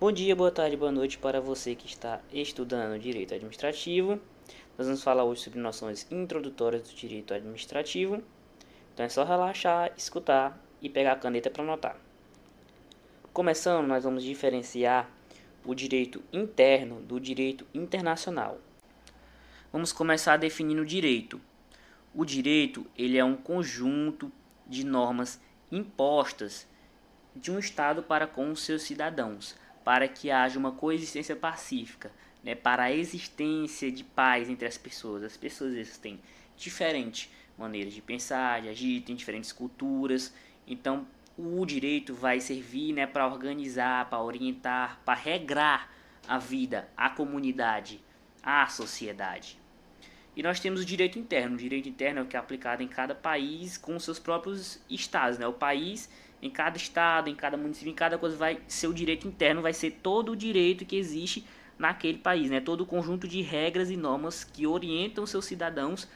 Bom dia, boa tarde, boa noite para você que está estudando Direito Administrativo. Nós vamos falar hoje sobre noções introdutórias do Direito Administrativo. Então é só relaxar, escutar e pegar a caneta para anotar. Começando, nós vamos diferenciar o direito interno do direito internacional. Vamos começar definindo o direito. O direito, ele é um conjunto de normas impostas de um Estado para com os seus cidadãos, para que haja uma coexistência pacífica, né, para a existência de paz entre as pessoas. As pessoas têm diferentes maneiras de pensar, de agir, têm diferentes culturas. Então, o direito vai servir, né, para organizar, para orientar, para regrar a vida, a comunidade, a sociedade. E nós temos o direito interno. O direito interno é o que é aplicado em cada país com seus próprios estados, né? O país, em cada estado, em cada município, em cada coisa vai ser o direito interno, vai ser todo o direito que existe naquele país, né? Todo o conjunto de regras e normas que orientam seus cidadãos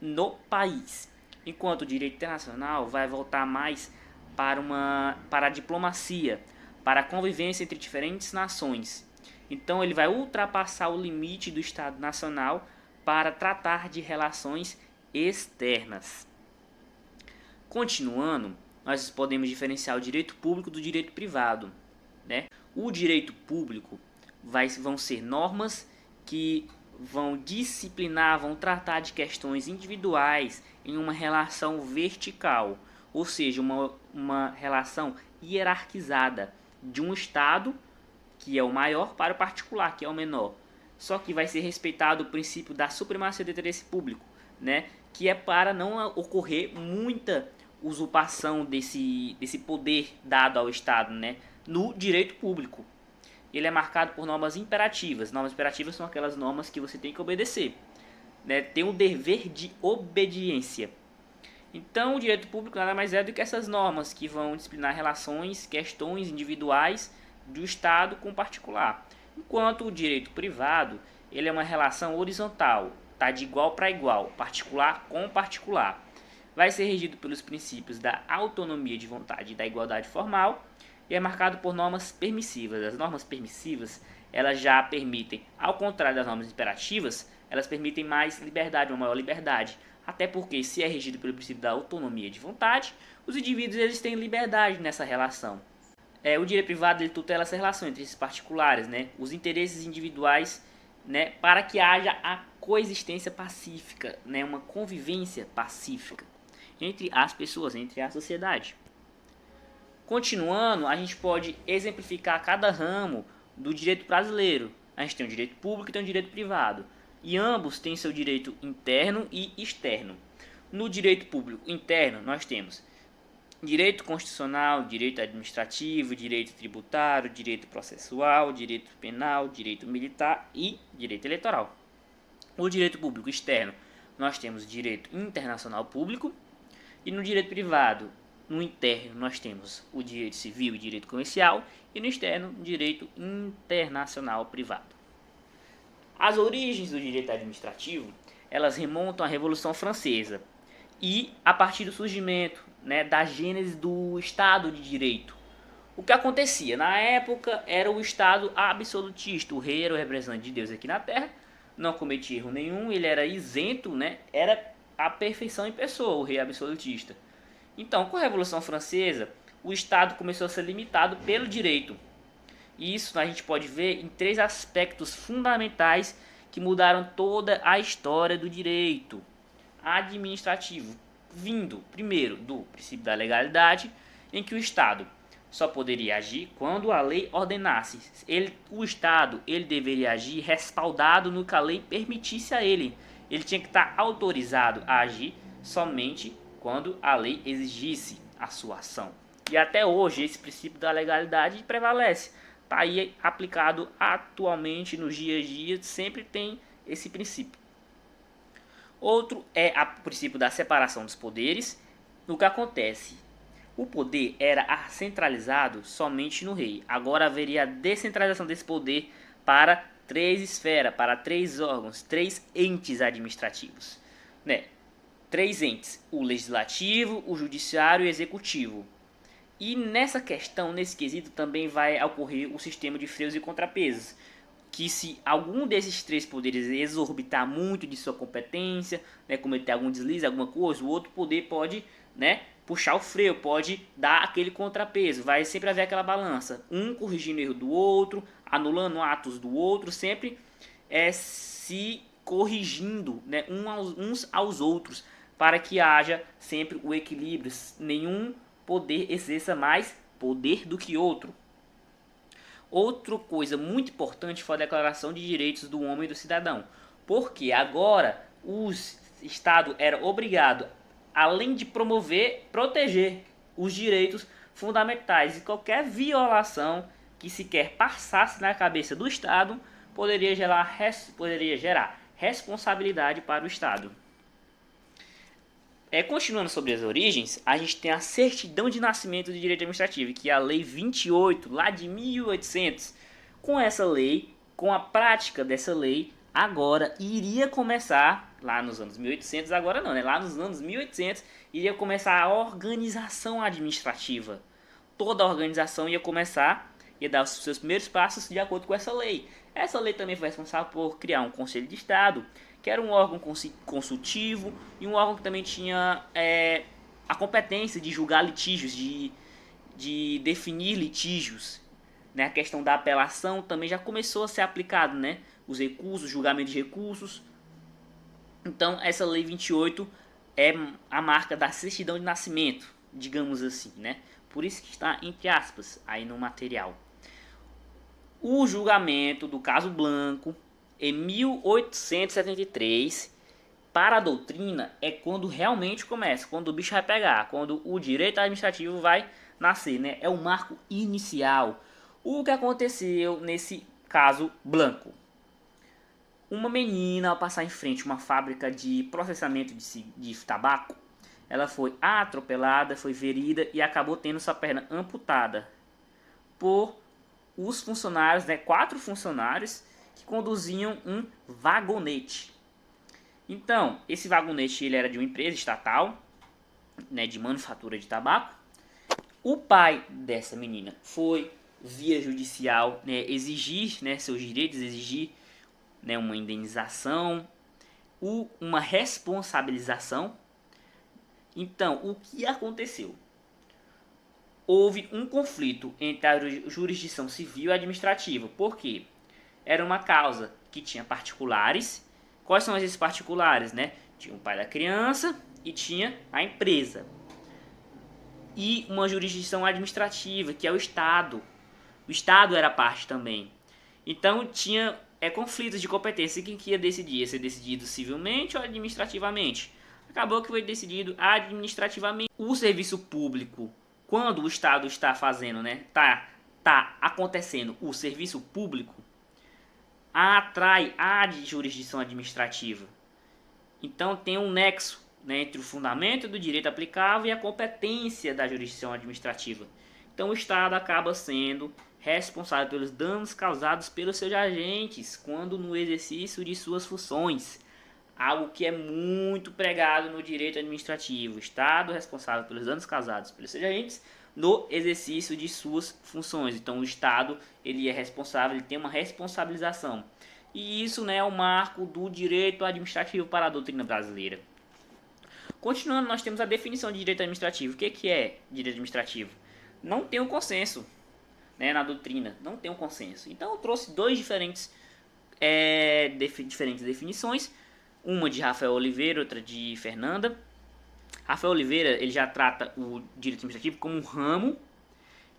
no país. Enquanto o direito internacional vai voltar mais para a diplomacia, para a convivência entre diferentes nações. Então ele vai ultrapassar o limite do Estado nacional para tratar de relações externas. Continuando, nós podemos diferenciar o direito público do direito privado, né? O direito público vão ser normas que vão disciplinar, vão tratar de questões individuais em uma relação vertical, ou seja, uma relação hierarquizada de um Estado, que é o maior, para o particular, que é o menor. Só que vai ser respeitado o princípio da supremacia do interesse público, né? Que é para não ocorrer muita usurpação desse poder dado ao Estado, né? No direito público. Ele é marcado por normas imperativas. Normas imperativas são aquelas normas que você tem que obedecer, né? Tem o dever de obediência. Então, o direito público nada mais é do que essas normas que vão disciplinar relações, questões individuais do Estado com o particular. Enquanto o direito privado, ele é uma relação horizontal, tá de igual para igual, particular com particular. Vai ser regido pelos princípios da autonomia de vontade e da igualdade formal e é marcado por normas permissivas. As normas permissivas, elas já permitem, ao contrário das normas imperativas, elas permitem mais liberdade, uma maior liberdade. Até porque, se é regido pelo princípio da autonomia de vontade, os indivíduos eles têm liberdade nessa relação. O direito privado ele tutela essa relação entre esses particulares, né? Os interesses individuais, né? Para que haja a coexistência pacífica, né? Uma convivência pacífica entre as pessoas, entre a sociedade. Continuando, a gente pode exemplificar cada ramo do direito brasileiro. A gente tem o direito público e tem o direito privado. E ambos têm seu direito interno e externo. No direito público interno, nós temos direito constitucional, direito administrativo, direito tributário, direito processual, direito penal, direito militar e direito eleitoral. No direito público externo, nós temos direito internacional público e no direito privado, no interno, nós temos o direito civil e direito comercial e no externo, direito internacional privado. As origens do direito administrativo, elas remontam à Revolução Francesa e a partir do surgimento, né, da gênese do Estado de Direito. O que acontecia? Na época era o Estado absolutista, o rei era o representante de Deus aqui na Terra, não cometia erro nenhum, ele era isento, né, era a perfeição em pessoa, o rei absolutista. Então, com a Revolução Francesa, o Estado começou a ser limitado pelo direito. E isso a gente pode ver em três aspectos fundamentais que mudaram toda a história do direito administrativo, vindo primeiro do princípio da legalidade, em que o Estado só poderia agir quando a lei ordenasse. O Estado ele deveria agir respaldado no que a lei permitisse a ele. Ele tinha que estar autorizado a agir somente quando a lei exigisse a sua ação. E até hoje esse princípio da legalidade prevalece. Está aí aplicado atualmente nos dias a dia, sempre tem esse princípio. Outro é o princípio da separação dos poderes. O que acontece? O poder era centralizado somente no rei. Agora haveria a descentralização desse poder para três esferas, para três órgãos, três entes administrativos, né? Três entes: o legislativo, o judiciário e o executivo. E nessa questão, nesse quesito, também vai ocorrer o sistema de freios e contrapesos, que se algum desses três poderes exorbitar muito de sua competência, né, cometer algum deslize, alguma coisa, o outro poder pode, né, puxar o freio, pode dar aquele contrapeso, vai sempre haver aquela balança, um corrigindo o erro do outro, anulando atos do outro, sempre se corrigindo, né, uns aos outros, para que haja sempre o equilíbrio, nenhum poder exerça mais poder do que outro. Outra coisa muito importante foi a Declaração de Direitos do Homem e do Cidadão, porque agora o Estado era obrigado, além de promover, proteger os direitos fundamentais, e qualquer violação que sequer passasse na cabeça do Estado poderia gerar responsabilidade para o Estado. Continuando sobre as origens, a gente tem a Certidão de Nascimento do Direito Administrativo, que é a Lei 28, lá de 1800. Com essa lei, com a prática dessa lei, agora iria começar, lá nos anos 1800, agora não, né? Lá nos anos 1800, iria começar a organização administrativa. Toda a organização ia começar, ia dar os seus primeiros passos de acordo com essa lei. Essa lei também foi responsável por criar um Conselho de Estado, que era um órgão consultivo e um órgão que também tinha a competência de julgar litígios, de definir litígios. Né? A questão da apelação também já começou a ser aplicado, né? Os recursos, julgamento de recursos. Então, essa Lei 28 é a marca da certidão de nascimento, digamos assim, né? Por isso que está entre aspas aí no material. O julgamento do caso Blanco em 1873, para a doutrina, é quando realmente começa, quando o bicho vai pegar, quando o direito administrativo vai nascer, né? É o marco inicial. O que aconteceu nesse caso Blanco? Uma menina, ao passar em frente a uma fábrica de processamento de tabaco, ela foi atropelada, foi ferida e acabou tendo sua perna amputada por os funcionários, né? 4 funcionários que conduziam um vagonete. Então, esse vagonete ele era de uma empresa estatal, né, de manufatura de tabaco. O pai dessa menina foi via judicial, né, exigir, né, seus direitos, exigir, né, uma indenização, uma responsabilização. Então, o que aconteceu? Houve um conflito entre a jurisdição civil e administrativa. Por quê? Era uma causa que tinha particulares. Quais são esses particulares, né? Tinha o pai da criança e tinha a empresa. E uma jurisdição administrativa, que é o Estado. O Estado era parte também. Então tinha conflitos de competência. Quem que ia decidir? Ia ser decidido civilmente ou administrativamente? Acabou que foi decidido administrativamente. O serviço público, quando o Estado está fazendo, né? Tá acontecendo o serviço público, atrai a jurisdição administrativa. Então tem um nexo, né, entre o fundamento do direito aplicável e a competência da jurisdição administrativa. Então o Estado acaba sendo responsável pelos danos causados pelos seus agentes quando no exercício de suas funções. Algo que é muito pregado no direito administrativo. O Estado é responsável pelos danos causados pelos seus agentes no exercício de suas funções. Então o Estado ele é responsável, ele tem uma responsabilização. E isso, né, é o marco do direito administrativo para a doutrina brasileira. Continuando, nós temos a definição de direito administrativo. O que é direito administrativo? Não tem um consenso, né, na doutrina. Não tem um consenso. Então eu trouxe diferentes definições. Uma de Rafael Oliveira, outra de Fernanda. Rafael Oliveira ele já trata o direito administrativo como um ramo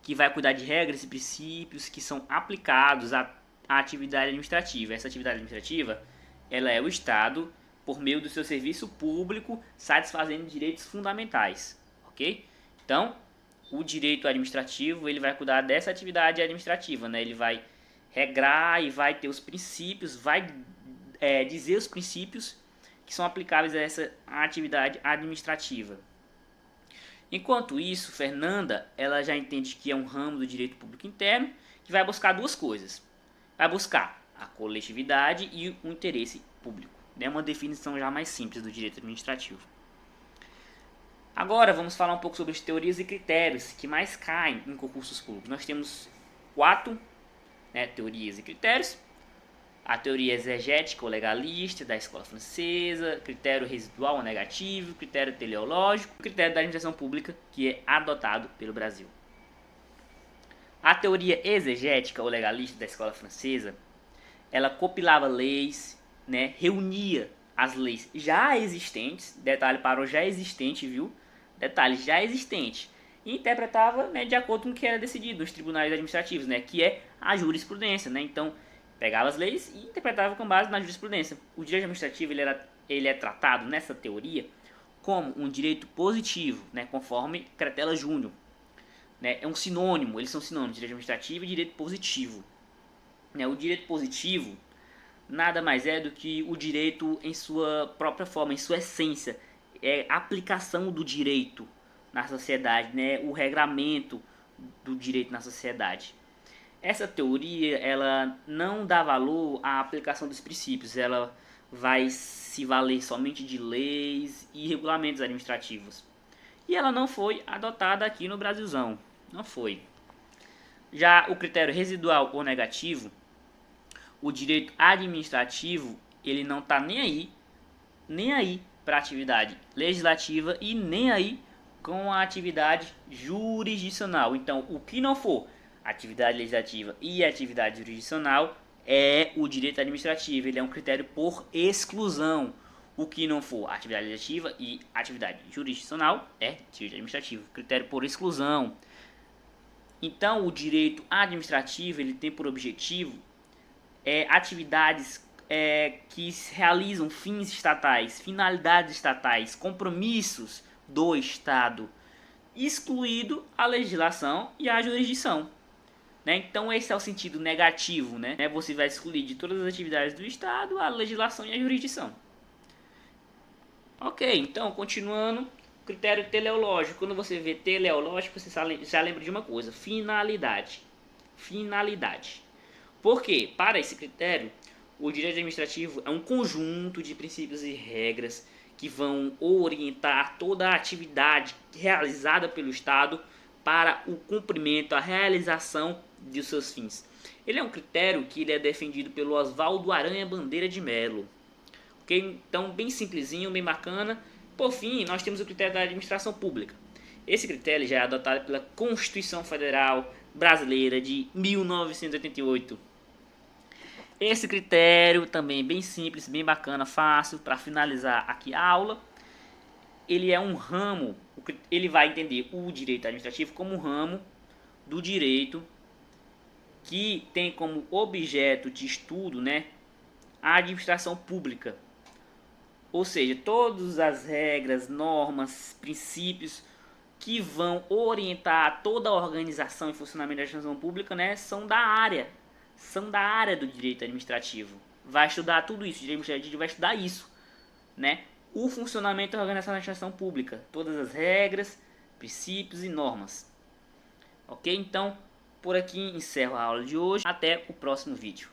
que vai cuidar de regras e princípios que são aplicados à atividade administrativa. Essa atividade administrativa ela é o Estado, por meio do seu serviço público, satisfazendo direitos fundamentais. Ok? Então, o direito administrativo ele vai cuidar dessa atividade administrativa. Né? Ele vai regrar e vai ter os princípios, vai dizer os princípios que são aplicáveis a essa atividade administrativa. Enquanto isso, Fernanda ela já entende que é um ramo do direito público interno que vai buscar duas coisas. Vai buscar a coletividade e o interesse público. É uma definição já mais simples do direito administrativo. Agora vamos falar um pouco sobre as teorias e critérios que mais caem em concursos públicos. Nós temos 4 teorias e critérios. A teoria exegética ou legalista da escola francesa, critério residual ou negativo, critério teleológico, critério da administração pública que é adotado pelo Brasil. A teoria exegética ou legalista da escola francesa, ela compilava leis, reunia as leis já existentes, detalhe para o já existente, viu? Detalhe, já existente, e interpretava de acordo com o que era decidido nos tribunais administrativos, que é a jurisprudência. Então, pegava as leis e interpretava com base na jurisprudência. O direito administrativo ele é tratado nessa teoria como um direito positivo, conforme Cretella Júnior. É um sinônimo, eles são sinônimos, direito administrativo e direito positivo. O direito positivo nada mais é do que o direito em sua própria forma, em sua essência. É a aplicação do direito na sociedade, o regramento do direito na sociedade. Essa teoria ela não dá valor à aplicação dos princípios, ela vai se valer somente de leis e regulamentos administrativos. E ela não foi adotada aqui no Brasilzão, não foi. Já o critério residual ou negativo, o direito administrativo, ele não está nem aí para a atividade legislativa e nem aí com a atividade jurisdicional. Então, o que não for atividade legislativa e atividade jurisdicional é o direito administrativo. Ele é um critério por exclusão. O que não for atividade legislativa e atividade jurisdicional é direito administrativo. Critério por exclusão. Então, o direito administrativo ele tem por objetivo atividades que realizam fins estatais, finalidades estatais, compromissos do Estado, excluído a legislação e a jurisdição. Então esse é o sentido negativo, Você vai excluir de todas as atividades do Estado a legislação e a jurisdição. Ok, então continuando, critério teleológico. Quando você vê teleológico, você já lembra de uma coisa: finalidade. Finalidade. Por quê? Para esse critério, o direito administrativo é um conjunto de princípios e regras que vão orientar toda a atividade realizada pelo Estado para o cumprimento, a realização de seus fins. Ele é um critério que ele é defendido pelo Oswaldo Aranha Bandeira de Mello. Okay? Então, bem simplesinho, bem bacana. Por fim, nós temos o critério da administração pública. Esse critério já é adotado pela Constituição Federal Brasileira de 1988. Esse critério também bem simples, bem bacana, fácil para finalizar aqui a aula. Ele é um ramo, ele vai entender o direito administrativo como um ramo do direito que tem como objeto de estudo, a administração pública. Ou seja, todas as regras, normas, princípios que vão orientar toda a organização e funcionamento da administração pública, são da área do direito administrativo. Vai estudar tudo isso, o direito administrativo vai estudar isso, O funcionamento da organização da administração pública, todas as regras, princípios e normas. Ok? Então, por aqui encerro a aula de hoje. Até o próximo vídeo.